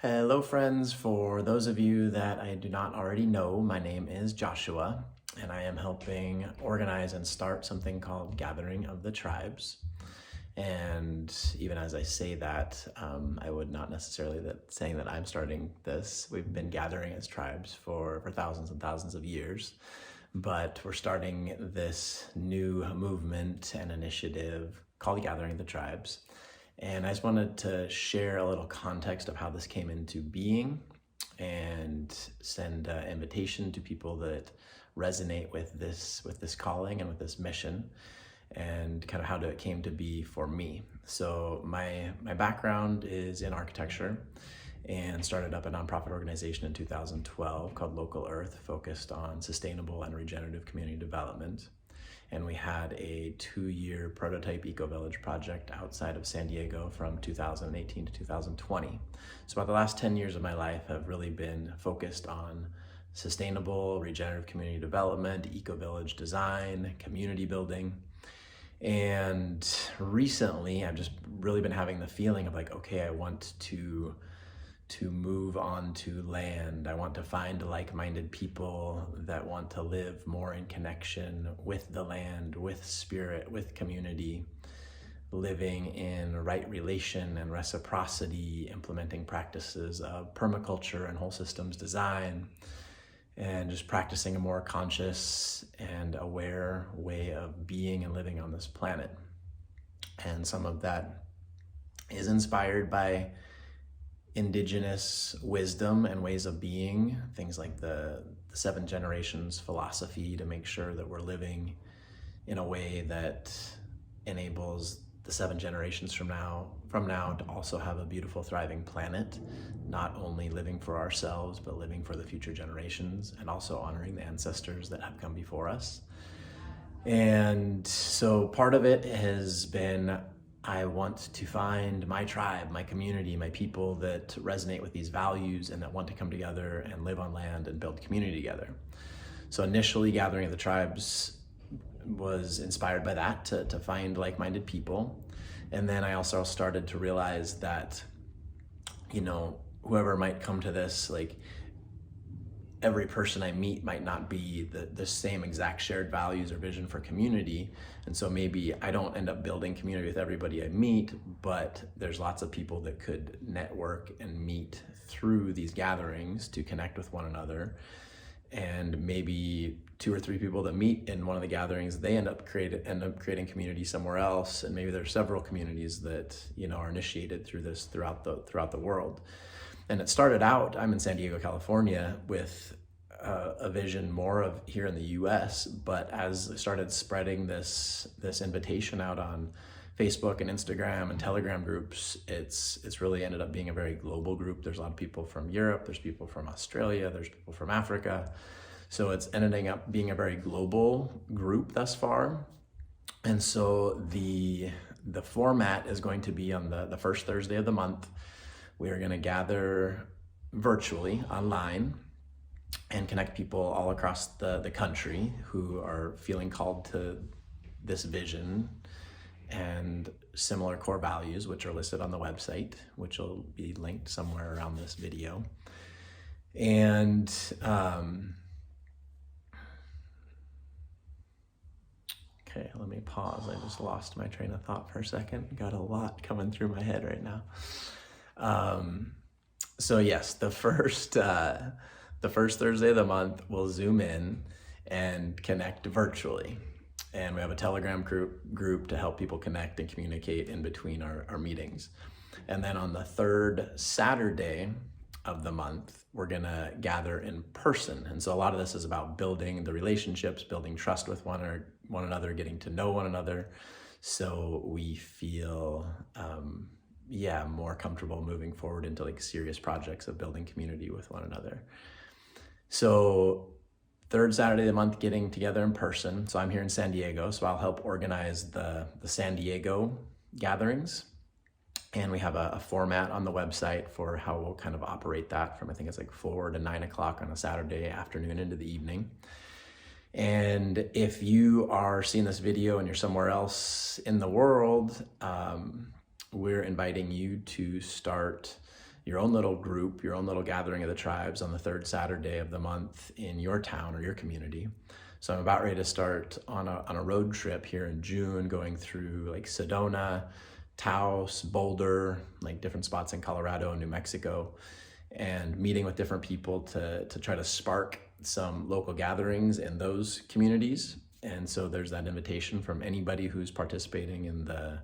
Hello, friends. For those of you that I do not already know, my name is Joshua, and I am helping organize and start something called Gathering of the Tribes. And even as I say that, I would not necessarily saying that I'm starting this. We've been gathering as tribes for thousands and thousands of years, but we're starting this new movement and initiative called Gathering of the Tribes. And I just wanted to share a little context of how this came into being and send an invitation to people that resonate with this calling and with this mission, and kind of how it came to be for me. So my background is in architecture, and started up a nonprofit organization in 2012 called Local Earth, focused on sustainable and regenerative community development. And we had a 2-year prototype eco-village project outside of San Diego from 2018 to 2020. So about the last 10 years of my life have really been focused on sustainable, regenerative community development, eco-village design, community building. And recently, I've just really been having the feeling of like, okay, I want to move on to land. I want to find like-minded people that want to live more in connection with the land, with spirit, with community, living in right relation and reciprocity, implementing practices of permaculture and whole systems design, and just practicing a more conscious and aware way of being and living on this planet. And some of that is inspired by indigenous wisdom and ways of being, things like the 7 generations philosophy, to make sure that we're living in a way that enables the 7 generations from now to also have a beautiful, thriving planet, not only living for ourselves, but living for the future generations, and also honoring the ancestors that have come before us. And so part of it has been, I want to find my tribe, my community, my people that resonate with these values and that want to come together and live on land and build community together. So initially, Gathering of the Tribes was inspired by that, to find like-minded people. And then I also started to realize that, whoever might come to this, like, every person I meet might not be the same exact shared values or vision for community. And so maybe I don't end up building community with everybody I meet, but there's lots of people that could network and meet through these gatherings to connect with one another. And maybe 2 or 3 people that meet in one of the gatherings, they end up creating community somewhere else. And maybe there's several communities that, are initiated through this throughout the world. And it started out, I'm in San Diego, California, with a vision more of here in the US, but as I started spreading this invitation out on Facebook and Instagram and Telegram groups, it's really ended up being a very global group. There's a lot of people from Europe, there's people from Australia, there's people from Africa. So it's ending up being a very global group thus far. And so the format is going to be on the first Thursday of the month. We are going to gather virtually online and connect people all across the country who are feeling called to this vision and similar core values, which are listed on the website, which will be linked somewhere around this video. And okay, let me pause. I just lost my train of thought for a second. Got a lot coming through my head right now. So yes, the first Thursday of the month, we'll Zoom in and connect virtually. And we have a Telegram group to help people connect and communicate in between our meetings. And then on the 3rd Saturday of the month, we're gonna gather in person. And so a lot of this is about building the relationships, building trust with one another, getting to know one another, so we feel more comfortable moving forward into like serious projects of building community with one another. So 3rd Saturday of the month, getting together in person. So I'm here in San Diego, so I'll help organize the San Diego gatherings. And we have a format on the website for how we'll kind of operate that from, I think it's like 4 to 9 o'clock on a Saturday afternoon into the evening. And if you are seeing this video and you're somewhere else in the world, we're inviting you to start your own little group, your own little gathering of the tribes on the third Saturday of the month in your town or your community. So I'm about ready to start on a road trip here in June, going through like Sedona, Taos, Boulder, like different spots in Colorado and New Mexico, and meeting with different people to try to spark some local gatherings in those communities. And so there's that invitation from anybody who's participating in the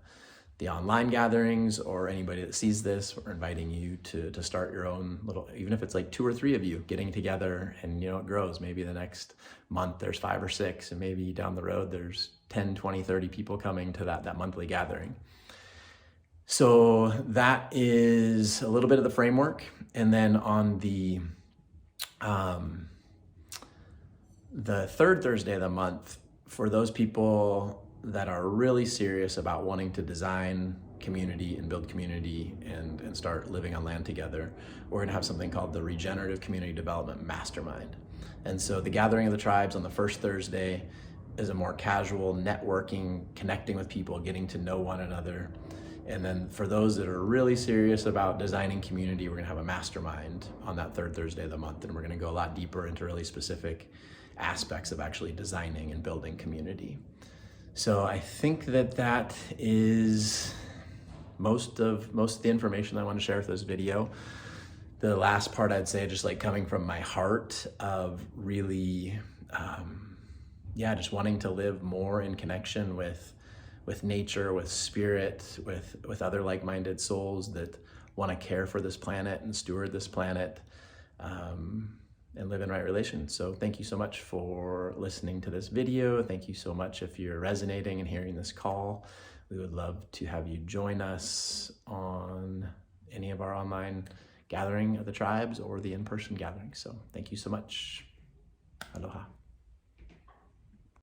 online gatherings, or anybody that sees this. We're inviting you to start your own little, even if it's like 2 or 3 of you getting together, and it grows. Maybe the next month there's 5 or 6, and maybe down the road there's 10, 20, 30 people coming to that monthly gathering. So that is a little bit of the framework. And then on the third Thursday of the month, for those people that are really serious about wanting to design community and build community and start living on land together, we're gonna have something called the Regenerative Community Development Mastermind. And so the gathering of the tribes on the first Thursday is a more casual networking, connecting with people, getting to know one another. And then for those that are really serious about designing community, we're gonna have a mastermind on that third Thursday of the month. And we're gonna go a lot deeper into really specific aspects of actually designing and building community. So I think that is most of the information I want to share with this video. The last part, I'd say, just like coming from my heart of really, just wanting to live more in connection with nature, with spirit, with other like-minded souls that want to care for this planet and steward this planet, and live in right relations. So thank you so much for listening to this video. Thank you so much if you're resonating and hearing this call. We would love to have you join us on any of our online gathering of the tribes or the in-person gatherings. So thank you so much. Aloha.